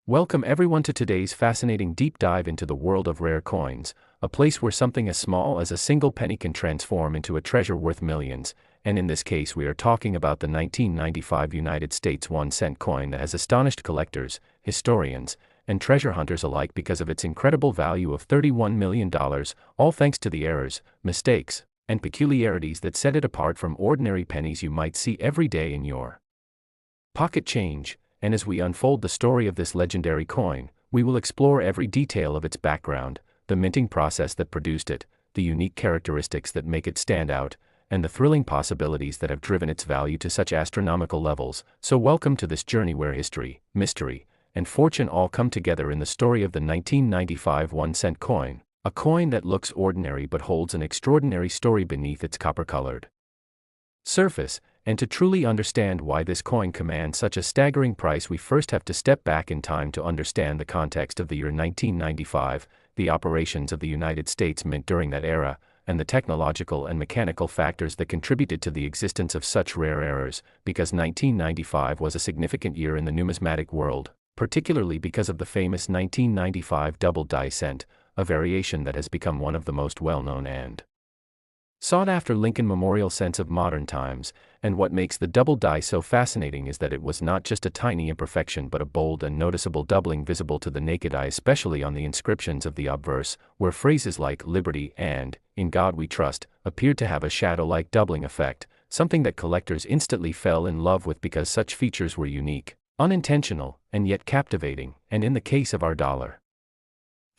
Welcome everyone to today's fascinating deep dive into the world of rare coins, a place where something as small as a single penny can transform into a treasure worth millions, and in this case we are talking about the 1995 United States 1-cent coin that has astonished collectors, historians, and treasure hunters alike because of its incredible value of $31 million, all thanks to the errors, mistakes, and peculiarities that set it apart from ordinary pennies you might see every day in your pocket change. And as we unfold the story of this legendary coin, we will explore every detail of its background, the minting process that produced it, the unique characteristics that make it stand out, and the thrilling possibilities that have driven its value to such astronomical levels. So welcome to this journey where history, mystery, and fortune all come together in the story of the 1995 1-cent coin, a coin that looks ordinary but holds an extraordinary story beneath its copper-colored surface. And to truly understand why this coin commands such a staggering price, we first have to step back in time to understand the context of the year 1995, the operations of the United States Mint during that era, and the technological and mechanical factors that contributed to the existence of such rare errors, because 1995 was a significant year in the numismatic world, particularly because of the famous 1995 double die cent, a variation that has become one of the most well-known and sought-after Lincoln Memorial cents of modern times. And what makes the double die so fascinating is that it was not just a tiny imperfection but a bold and noticeable doubling visible to the naked eye, especially on the inscriptions of the obverse, where phrases like "Liberty" and "In God We Trust" appeared to have a shadow-like doubling effect, something that collectors instantly fell in love with because such features were unique, unintentional, and yet captivating. And in the case of our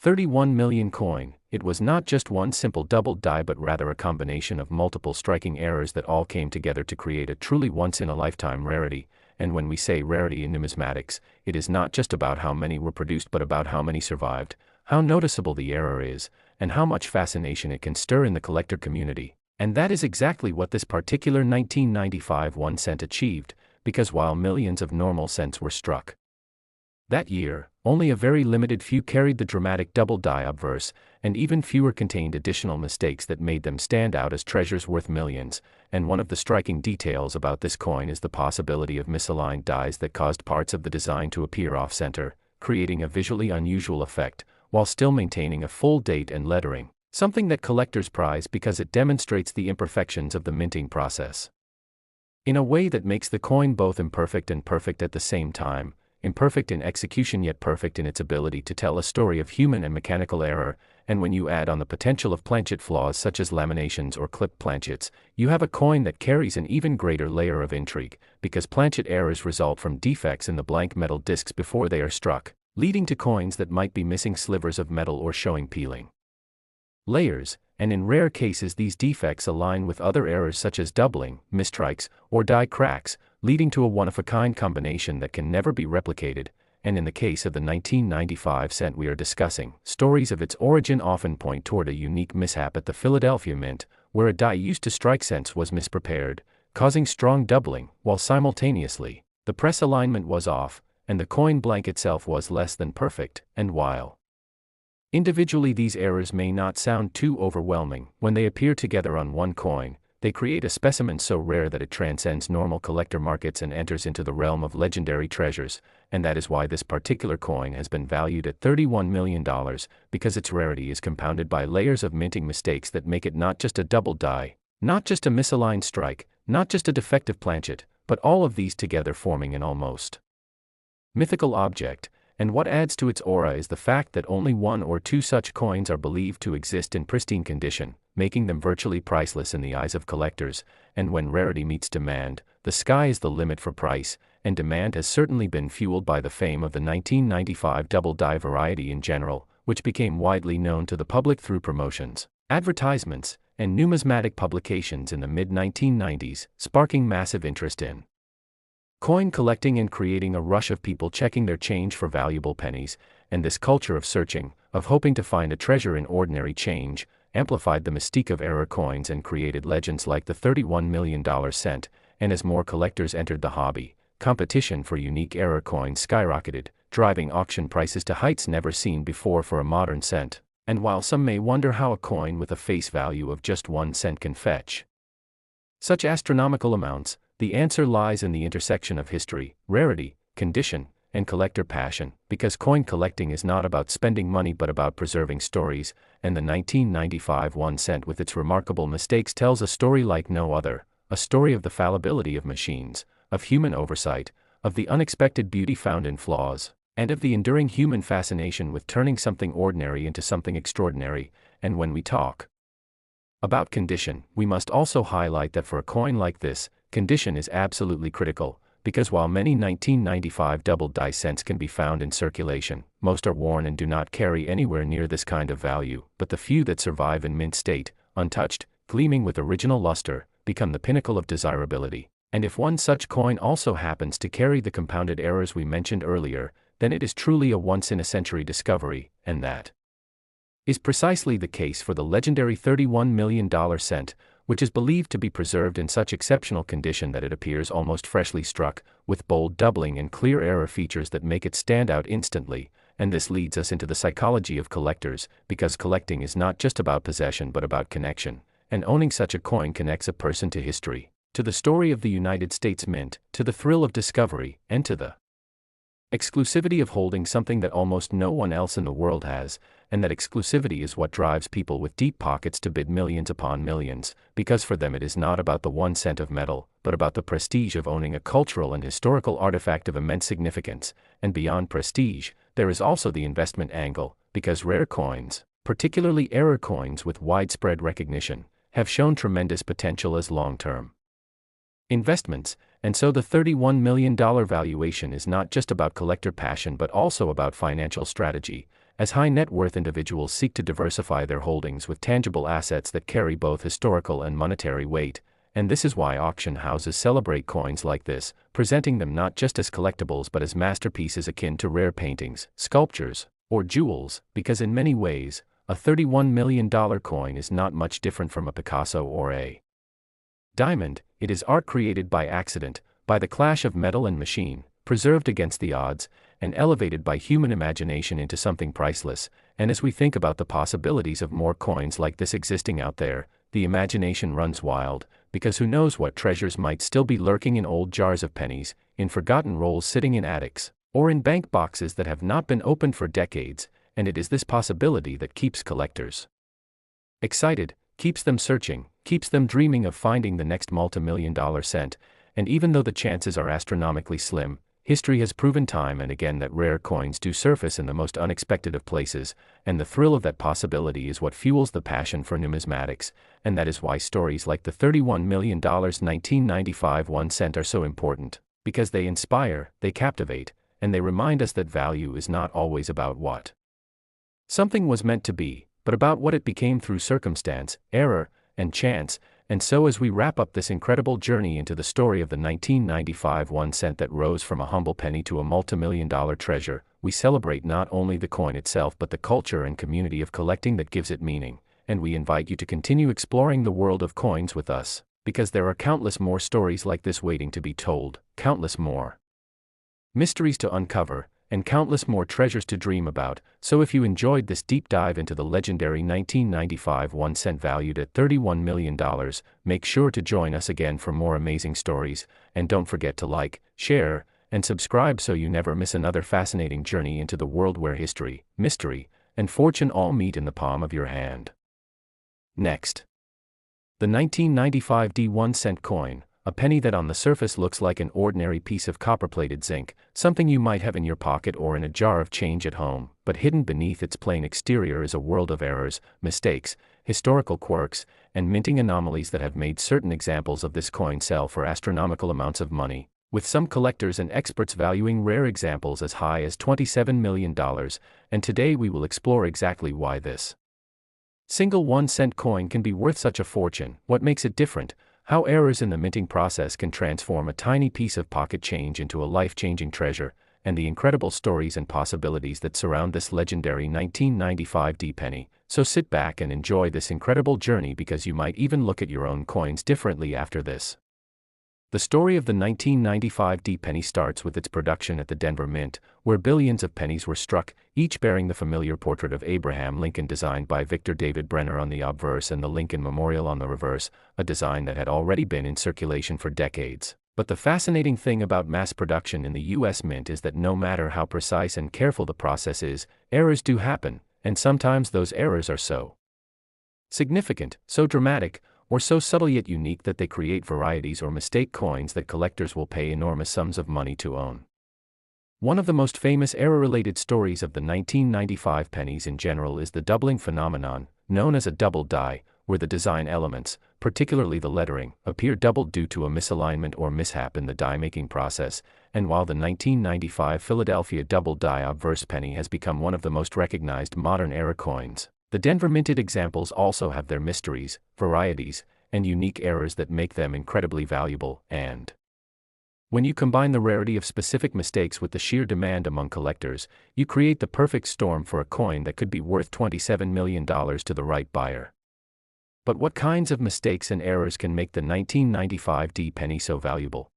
$31 million coin, it was not just one simple double die but rather a combination of multiple striking errors that all came together to create a truly once-in-a-lifetime rarity. And when we say rarity in numismatics, it is not just about how many were produced but about how many survived, how noticeable the error is, and how much fascination it can stir in the collector community. And that is exactly what this particular 1995 1-cent achieved, because while millions of normal cents were struck that year, only a very limited few carried the dramatic double die obverse, and even fewer contained additional mistakes that made them stand out as treasures worth millions. And one of the striking details about this coin is the possibility of misaligned dies that caused parts of the design to appear off-center, creating a visually unusual effect, while still maintaining a full date and lettering, something that collectors prize because it demonstrates the imperfections of the minting process in a way that makes the coin both imperfect and perfect at the same time. Imperfect in execution yet perfect in its ability to tell a story of human and mechanical error. And when you add on the potential of planchet flaws such as laminations or clipped planchets, you have a coin that carries an even greater layer of intrigue, because planchet errors result from defects in the blank metal discs before they are struck, leading to coins that might be missing slivers of metal or showing peeling layers. And in rare cases these defects align with other errors such as doubling, mistrikes, or die cracks, leading to a one-of-a-kind combination that can never be replicated. And in the case of the 1995 cent we are discussing, stories of its origin often point toward a unique mishap at the Philadelphia Mint, where a die used to strike cents was misprepared, causing strong doubling, while simultaneously, the press alignment was off, and the coin blank itself was less than perfect. And while individually these errors may not sound too overwhelming, when they appear together on one coin, they create a specimen so rare that it transcends normal collector markets and enters into the realm of legendary treasures. And that is why this particular coin has been valued at $31 million, because its rarity is compounded by layers of minting mistakes that make it not just a double die, not just a misaligned strike, not just a defective planchet, but all of these together forming an almost mythical object. And what adds to its aura is the fact that only one or two such coins are believed to exist in pristine condition, making them virtually priceless in the eyes of collectors. And when rarity meets demand, the sky is the limit for price, and demand has certainly been fueled by the fame of the 1995 double die variety in general, which became widely known to the public through promotions, advertisements, and numismatic publications in the mid-1990s, sparking massive interest in coin collecting and creating a rush of people checking their change for valuable pennies. And this culture of searching, of hoping to find a treasure in ordinary change, amplified the mystique of error coins and created legends like the $31 million cent. And as more collectors entered the hobby, competition for unique error coins skyrocketed, driving auction prices to heights never seen before for a modern cent. And while some may wonder how a coin with a face value of just 1 cent can fetch such astronomical amounts, the answer lies in the intersection of history, rarity, condition, and collector passion, because coin collecting is not about spending money but about preserving stories, and the 1995 1 cent with its remarkable mistakes tells a story like no other, a story of the fallibility of machines, of human oversight, of the unexpected beauty found in flaws, and of the enduring human fascination with turning something ordinary into something extraordinary. And when we talk about condition, we must also highlight that for a coin like this, condition is absolutely critical, because while many 1995 double die cents can be found in circulation, most are worn and do not carry anywhere near this kind of value, but the few that survive in mint state, untouched, gleaming with original luster, become the pinnacle of desirability. And if one such coin also happens to carry the compounded errors we mentioned earlier, then it is truly a once-in-a-century discovery, and that is precisely the case for the legendary $31 million cent, which is believed to be preserved in such exceptional condition that it appears almost freshly struck, with bold doubling and clear error features that make it stand out instantly. And this leads us into the psychology of collectors, because collecting is not just about possession but about connection, and owning such a coin connects a person to history, to the story of the United States Mint, to the thrill of discovery, and to the exclusivity of holding something that almost no one else in the world has. And that exclusivity is what drives people with deep pockets to bid millions upon millions, because for them it is not about the 1 cent of metal, but about the prestige of owning a cultural and historical artifact of immense significance. And beyond prestige, there is also the investment angle, because rare coins, particularly error coins with widespread recognition, have shown tremendous potential as long-term investments. And so the $31 million valuation is not just about collector passion but also about financial strategy, as high net worth individuals seek to diversify their holdings with tangible assets that carry both historical and monetary weight. And this is why auction houses celebrate coins like this, presenting them not just as collectibles but as masterpieces akin to rare paintings, sculptures, or jewels, because in many ways, a $31 million coin is not much different from a Picasso or a diamond. It is art created by accident, by the clash of metal and machine, preserved against the odds, and elevated by human imagination into something priceless. And as we think about the possibilities of more coins like this existing out there, the imagination runs wild, because who knows what treasures might still be lurking in old jars of pennies, in forgotten rolls sitting in attics, or in bank boxes that have not been opened for decades. And it is this possibility that keeps collectors excited, keeps them searching, keeps them dreaming of finding the next multi-million-dollar cent. And even though the chances are astronomically slim, history has proven time and again that rare coins do surface in the most unexpected of places, and the thrill of that possibility is what fuels the passion for numismatics. And that is why stories like the $31 million 1995 1 cent are so important, because they inspire, they captivate, and they remind us that value is not always about what something was meant to be, but about what it became through circumstance, error, and chance. And so as we wrap up this incredible journey into the story of the 1995 1 cent that rose from a humble penny to a multi-million-dollar treasure, we celebrate not only the coin itself but the culture and community of collecting that gives it meaning. And we invite you to continue exploring the world of coins with us, because there are countless more stories like this waiting to be told, countless more mysteries to uncover, and countless more treasures to dream about. So if you enjoyed this deep dive into the legendary 1995 1 cent valued at $31 million, make sure to join us again for more amazing stories, and don't forget to like, share, and subscribe so you never miss another fascinating journey into the world where history, mystery, and fortune all meet in the palm of your hand. Next, the 1995 D 1 cent coin, a penny that on the surface looks like an ordinary piece of copper-plated zinc, something you might have in your pocket or in a jar of change at home, but hidden beneath its plain exterior is a world of errors, mistakes, historical quirks, and minting anomalies that have made certain examples of this coin sell for astronomical amounts of money, with some collectors and experts valuing rare examples as high as $27 million. And today we will explore exactly why this single 1 cent coin can be worth such a fortune, what makes it different, how errors in the minting process can transform a tiny piece of pocket change into a life-changing treasure, and the incredible stories and possibilities that surround this legendary 1995 D penny. So sit back and enjoy this incredible journey, because you might even look at your own coins differently after this. The story of the 1995 D penny starts with its production at the Denver Mint, where billions of pennies were struck, each bearing the familiar portrait of Abraham Lincoln designed by Victor David Brenner on the obverse and the Lincoln Memorial on the reverse, a design that had already been in circulation for decades. But the fascinating thing about mass production in the US Mint is that no matter how precise and careful the process is, errors do happen, and sometimes those errors are so significant, so dramatic, or so subtle yet unique that they create varieties or mistake coins that collectors will pay enormous sums of money to own. One of the most famous error-related stories of the 1995 pennies in general is the doubling phenomenon, known as a double die, where the design elements, particularly the lettering, appear doubled due to a misalignment or mishap in the die-making process, and while the 1995 Philadelphia double die obverse penny has become one of the most recognized modern error coins, the Denver minted examples also have their mysteries, varieties, and unique errors that make them incredibly valuable, and when you combine the rarity of specific mistakes with the sheer demand among collectors, you create the perfect storm for a coin that could be worth $27 million to the right buyer. But what kinds of mistakes and errors can make the 1995 D penny so valuable?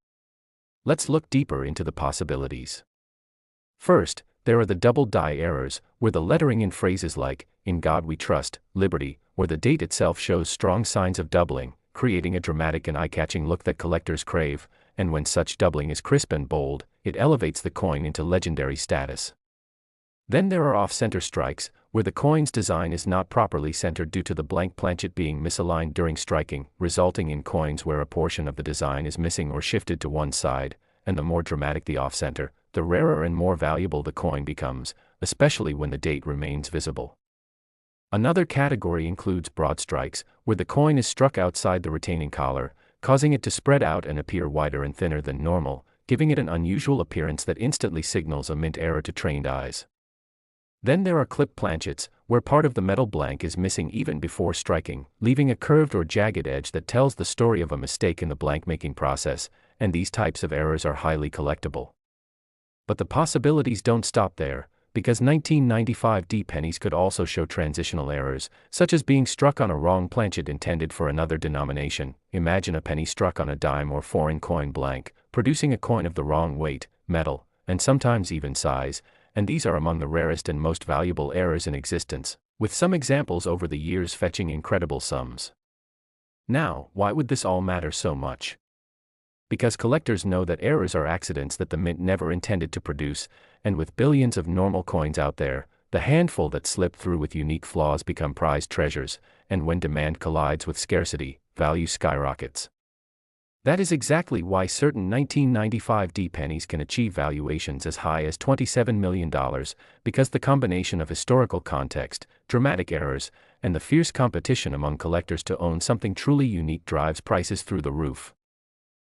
Let's look deeper into the possibilities. First, there are the double die errors, where the lettering in phrases like, "In God We Trust," "Liberty," or the date itself shows strong signs of doubling, creating a dramatic and eye-catching look that collectors crave, and when such doubling is crisp and bold, it elevates the coin into legendary status. Then there are off-center strikes, where the coin's design is not properly centered due to the blank planchet being misaligned during striking, resulting in coins where a portion of the design is missing or shifted to one side, and the more dramatic the off-center, the rarer and more valuable the coin becomes, especially when the date remains visible. Another category includes broad strikes, where the coin is struck outside the retaining collar, causing it to spread out and appear wider and thinner than normal, giving it an unusual appearance that instantly signals a mint error to trained eyes. Then there are clipped planchets, where part of the metal blank is missing even before striking, leaving a curved or jagged edge that tells the story of a mistake in the blank making process, and these types of errors are highly collectible. But the possibilities don't stop there, because 1995 D pennies could also show transitional errors, such as being struck on a wrong planchet intended for another denomination. Imagine a penny struck on a dime or foreign coin blank, producing a coin of the wrong weight, metal, and sometimes even size, and these are among the rarest and most valuable errors in existence, with some examples over the years fetching incredible sums. Now, why would this all matter so much? Because collectors know that errors are accidents that the mint never intended to produce, and with billions of normal coins out there, the handful that slip through with unique flaws become prized treasures, and when demand collides with scarcity, value skyrockets. That is exactly why certain 1995 D pennies can achieve valuations as high as $27 million, because the combination of historical context, dramatic errors, and the fierce competition among collectors to own something truly unique drives prices through the roof.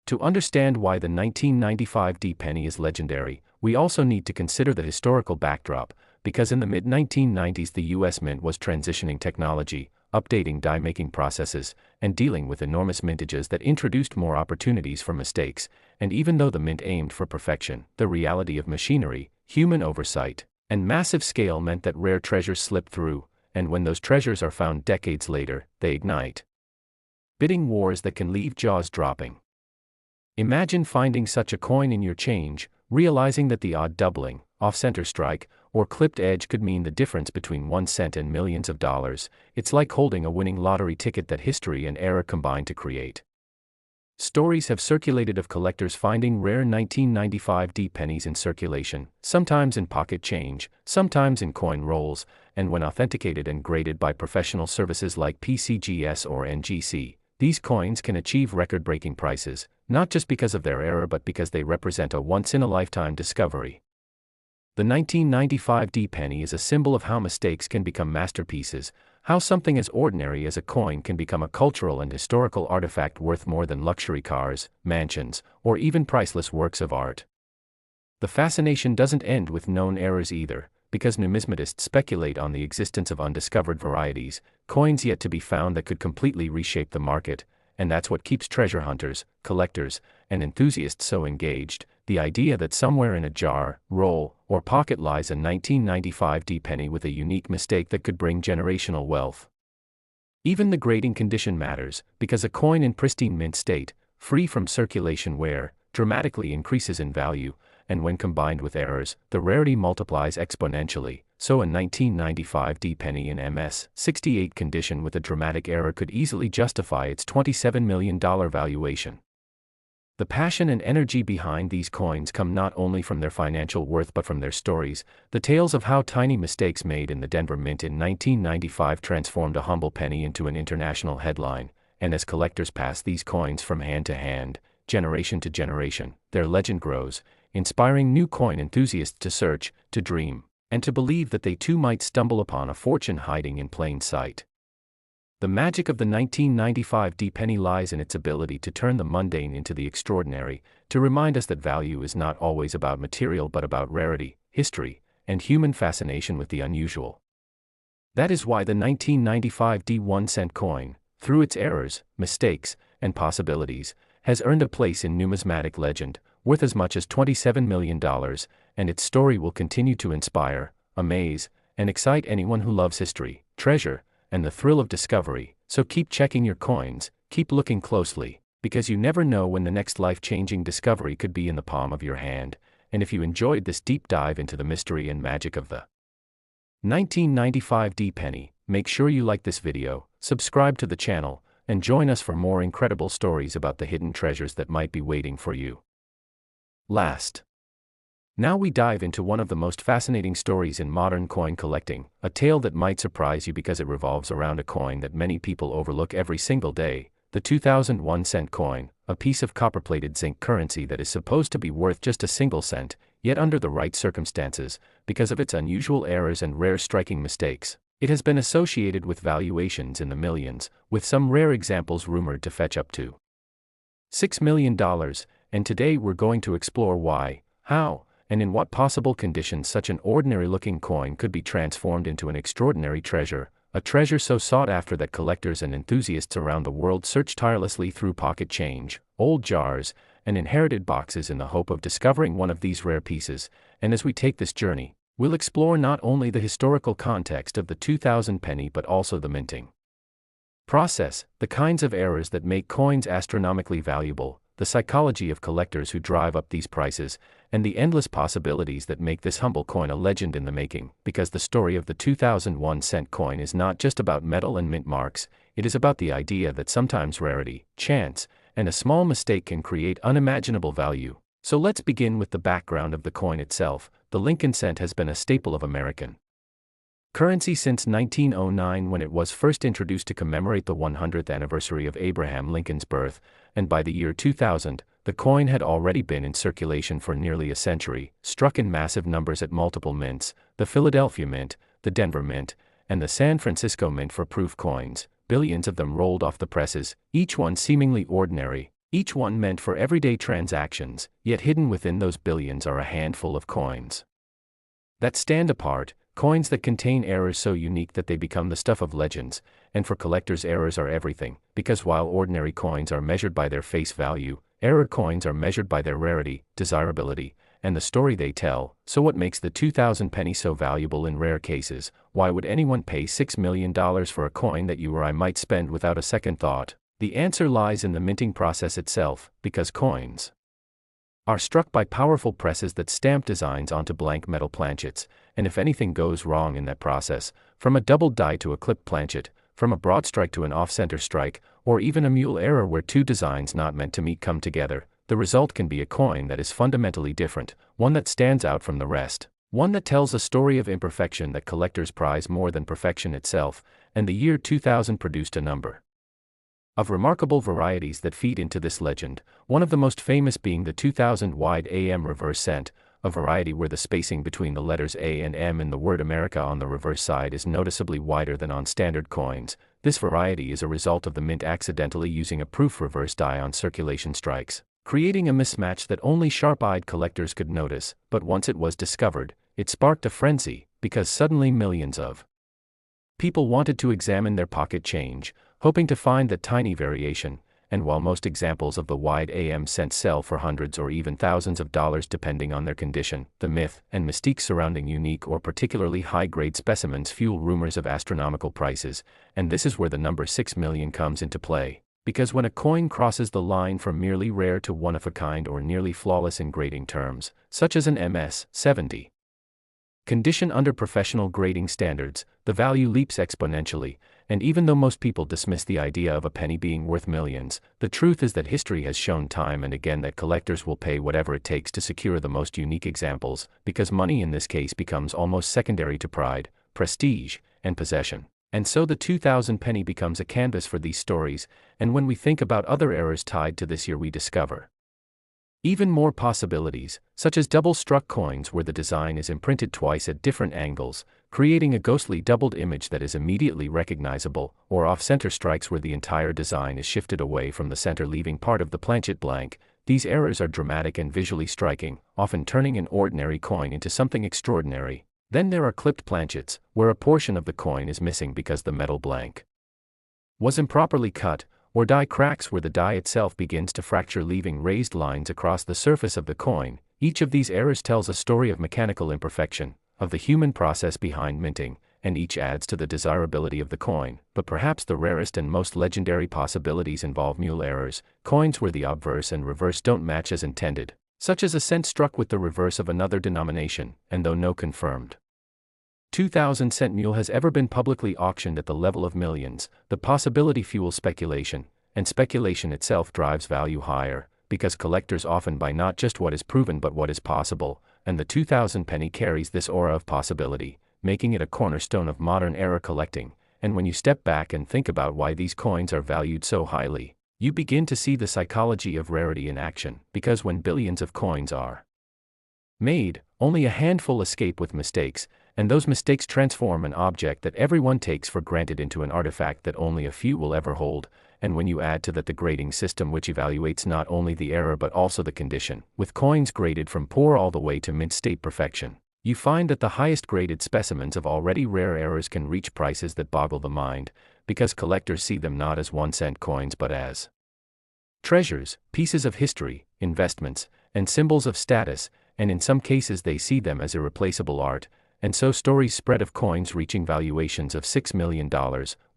To understand why the 1995 D penny is legendary, we also need to consider the historical backdrop, because in the mid-1990s the US Mint was transitioning technology, updating die-making processes, and dealing with enormous mintages that introduced more opportunities for mistakes, and even though the Mint aimed for perfection, the reality of machinery, human oversight, and massive scale meant that rare treasures slipped through, and when those treasures are found decades later, they ignite bidding wars that can leave jaws dropping. Imagine finding such a coin in your change, realizing that the odd doubling, off-center strike, or clipped edge could mean the difference between 1 cent and millions of dollars. It's like holding a winning lottery ticket that history and error combine to create. Stories have circulated of collectors finding rare 1995 D pennies in circulation, sometimes in pocket change, sometimes in coin rolls, and when authenticated and graded by professional services like PCGS or NGC, these coins can achieve record-breaking prices, not just because of their error but because they represent a once-in-a-lifetime discovery. The 1995 D penny is a symbol of how mistakes can become masterpieces, how something as ordinary as a coin can become a cultural and historical artifact worth more than luxury cars, mansions, or even priceless works of art. The fascination doesn't end with known errors either, because numismatists speculate on the existence of undiscovered varieties, coins yet to be found that could completely reshape the market, and that's what keeps treasure hunters, collectors, and enthusiasts so engaged, the idea that somewhere in a jar, roll, or pocket lies a 1995 D penny with a unique mistake that could bring generational wealth. Even the grading condition matters, because a coin in pristine mint state, free from circulation wear, dramatically increases in value, and when combined with errors, the rarity multiplies exponentially. So a 1995 D penny in MS-68 condition with a dramatic error could easily justify its $27 million valuation. The passion and energy behind these coins come not only from their financial worth but from their stories, the tales of how tiny mistakes made in the Denver Mint in 1995 transformed a humble penny into an international headline, and as collectors pass these coins from hand to hand, generation to generation, their legend grows, inspiring new coin enthusiasts to search, to dream, and to believe that they too might stumble upon a fortune hiding in plain sight. The magic of the 1995 D-penny lies in its ability to turn the mundane into the extraordinary, to remind us that value is not always about material but about rarity, history, and human fascination with the unusual. That is why the 1995 D1-cent coin, through its errors, mistakes, and possibilities, has earned a place in numismatic legend, worth as much as $27 million, and its story will continue to inspire, amaze, and excite anyone who loves history, treasure, and the thrill of discovery. So keep checking your coins, keep looking closely, because you never know when the next life-changing discovery could be in the palm of your hand. And if you enjoyed this deep dive into the mystery and magic of the 1995 D-penny, make sure you like this video, subscribe to the channel, and join us for more incredible stories about the hidden treasures that might be waiting for you. Now we dive into one of the most fascinating stories in modern coin collecting, a tale that might surprise you because it revolves around a coin that many people overlook every single day, the 2001-cent coin, a piece of copper-plated zinc currency that is supposed to be worth just a single cent, yet under the right circumstances, because of its unusual errors and rare striking mistakes, it has been associated with valuations in the millions, with some rare examples rumored to fetch up to $6 million, and today we're going to explore why, how, and in what possible conditions such an ordinary-looking coin could be transformed into an extraordinary treasure, a treasure so sought after that collectors and enthusiasts around the world search tirelessly through pocket change, old jars, and inherited boxes in the hope of discovering one of these rare pieces. And as we take this journey, we'll explore not only the historical context of the 2000 penny but also the minting process, the kinds of errors that make coins astronomically valuable, the psychology of collectors who drive up these prices, and the endless possibilities that make this humble coin a legend in the making, because the story of the 2001-cent coin is not just about metal and mint marks, it is about the idea that sometimes rarity, chance, and a small mistake can create unimaginable value. So let's begin with the background of the coin itself. The Lincoln cent has been a staple of American currency since 1909, when it was first introduced to commemorate the 100th anniversary of Abraham Lincoln's birth, and by the year 2000, the coin had already been in circulation for nearly a century, struck in massive numbers at multiple mints, the Philadelphia Mint, the Denver Mint, and the San Francisco Mint for proof coins. Billions of them rolled off the presses, each one seemingly ordinary, each one meant for everyday transactions, yet hidden within those billions are a handful of coins that stand apart, coins that contain errors so unique that they become the stuff of legends. And for collectors, errors are everything, because while ordinary coins are measured by their face value, error coins are measured by their rarity, desirability, and the story they tell. So what makes the 2000 penny so valuable in rare cases? Why would anyone pay $6 million for a coin that you or I might spend without a second thought? The answer lies in the minting process itself, because coins are struck by powerful presses that stamp designs onto blank metal planchets, and if anything goes wrong in that process, from a double die to a clipped planchet, from a broad strike to an off-center strike, or even a mule error where two designs not meant to meet come together, the result can be a coin that is fundamentally different, one that stands out from the rest, one that tells a story of imperfection that collectors prize more than perfection itself. And the year 2000 produced a number of remarkable varieties that feed into this legend, one of the most famous being the 2000 wide AM reverse cent, a variety where the spacing between the letters A and M in the word America on the reverse side is noticeably wider than on standard coins. This variety is a result of the mint accidentally using a proof reverse die on circulation strikes, creating a mismatch that only sharp-eyed collectors could notice. But once it was discovered, it sparked a frenzy, because suddenly millions of people wanted to examine their pocket change, hoping to find that tiny variation. And while most examples of the wide AM cent sell for hundreds or even thousands of dollars depending on their condition, the myth and mystique surrounding unique or particularly high-grade specimens fuel rumors of astronomical prices. And this is where the number 6 million comes into play, because when a coin crosses the line from merely rare to one-of-a-kind or nearly flawless in grading terms, such as an MS 70 condition under professional grading standards, the value leaps exponentially. And even though most people dismiss the idea of a penny being worth millions, the truth is that history has shown time and again that collectors will pay whatever it takes to secure the most unique examples, because money in this case becomes almost secondary to pride, prestige, and possession. And so the 2000 penny becomes a canvas for these stories, and when we think about other eras tied to this year, we discover even more possibilities, such as double-struck coins where the design is imprinted twice at different angles, creating a ghostly doubled image that is immediately recognizable, or off-center strikes where the entire design is shifted away from the center, leaving part of the planchet blank. These errors are dramatic and visually striking, often turning an ordinary coin into something extraordinary. Then there are clipped planchets, where a portion of the coin is missing because the metal blank was improperly cut, or die cracks where the die itself begins to fracture, leaving raised lines across the surface of the coin. Each of these errors tells a story of mechanical imperfection, of the human process behind minting, and each adds to the desirability of the coin. But perhaps the rarest and most legendary possibilities involve mule errors, coins where the obverse and reverse don't match as intended, such as a cent struck with the reverse of another denomination, and though no confirmed 2000-cent mule has ever been publicly auctioned at the level of millions, the possibility fuels speculation, and speculation itself drives value higher, because collectors often buy not just what is proven but what is possible, and the 2000 penny carries this aura of possibility, making it a cornerstone of modern era collecting. And when you step back and think about why these coins are valued so highly, you begin to see the psychology of rarity in action, because when billions of coins are made, only a handful escape with mistakes, and those mistakes transform an object that everyone takes for granted into an artifact that only a few will ever hold. And when you add to that the grading system which evaluates not only the error but also the condition, with coins graded from poor all the way to mint state perfection, you find that the highest graded specimens of already rare errors can reach prices that boggle the mind, because collectors see them not as 1-cent coins but as treasures, pieces of history, investments, and symbols of status, and in some cases they see them as irreplaceable art. And so stories spread of coins reaching valuations of $6 million,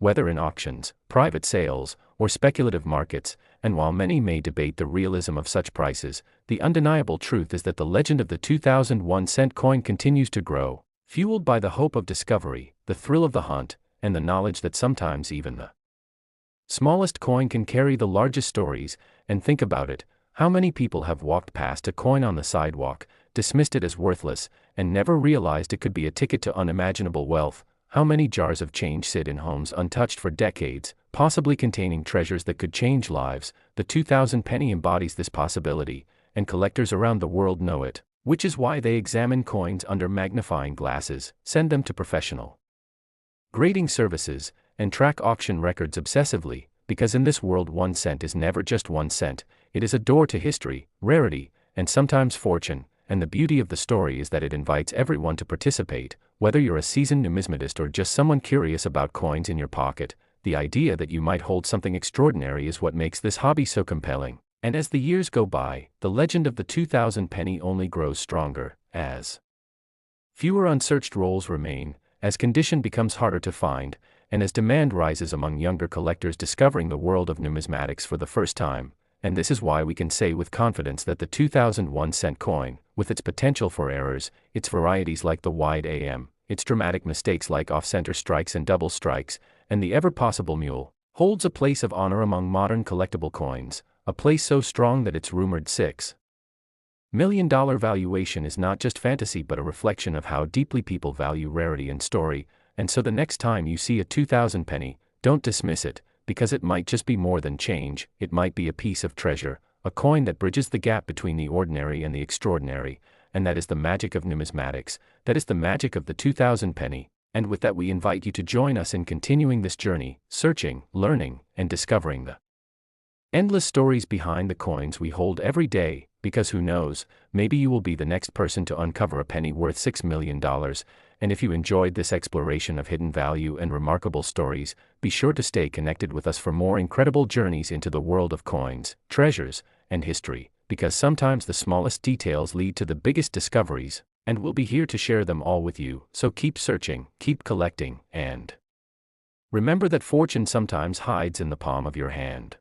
whether in auctions, private sales, or speculative markets. And while many may debate the realism of such prices, the undeniable truth is that the legend of the 2001-cent coin continues to grow, fueled by the hope of discovery, the thrill of the hunt, and the knowledge that sometimes even the smallest coin can carry the largest stories. And think about it, how many people have walked past a coin on the sidewalk, dismissed it as worthless, and never realized it could be a ticket to unimaginable wealth? How many jars of change sit in homes untouched for decades, possibly containing treasures that could change lives? The 2000 penny embodies this possibility, and collectors around the world know it, which is why they examine coins under magnifying glasses, send them to professional grading services, and track auction records obsessively, because in this world 1 cent is never just 1 cent, it is a door to history, rarity, and sometimes fortune. And the beauty of the story is that it invites everyone to participate, whether you're a seasoned numismatist or just someone curious about coins in your pocket. The idea that you might hold something extraordinary is what makes this hobby so compelling. And as the years go by, the legend of the 2000 penny only grows stronger, as fewer unsearched rolls remain, as condition becomes harder to find, and as demand rises among younger collectors discovering the world of numismatics for the first time. And this is why we can say with confidence that the 2001-cent coin, with its potential for errors, its varieties like the wide AM, its dramatic mistakes like off-center strikes and double strikes, and the ever-possible mule, holds a place of honor among modern collectible coins, a place so strong that its rumored $6 million valuation is not just fantasy but a reflection of how deeply people value rarity and story. And so the next time you see a 2000 penny, don't dismiss it, because it might just be more than change. It might be a piece of treasure, a coin that bridges the gap between the ordinary and the extraordinary, and that is the magic of numismatics, that is the magic of the 2000 penny. And with that we invite you to join us in continuing this journey, searching, learning, and discovering the endless stories behind the coins we hold every day, because who knows, maybe you will be the next person to uncover a penny worth $6 million. And if you enjoyed this exploration of hidden value and remarkable stories, be sure to stay connected with us for more incredible journeys into the world of coins, treasures, and history, because sometimes the smallest details lead to the biggest discoveries, and we'll be here to share them all with you. So keep searching, keep collecting, and remember that fortune sometimes hides in the palm of your hand.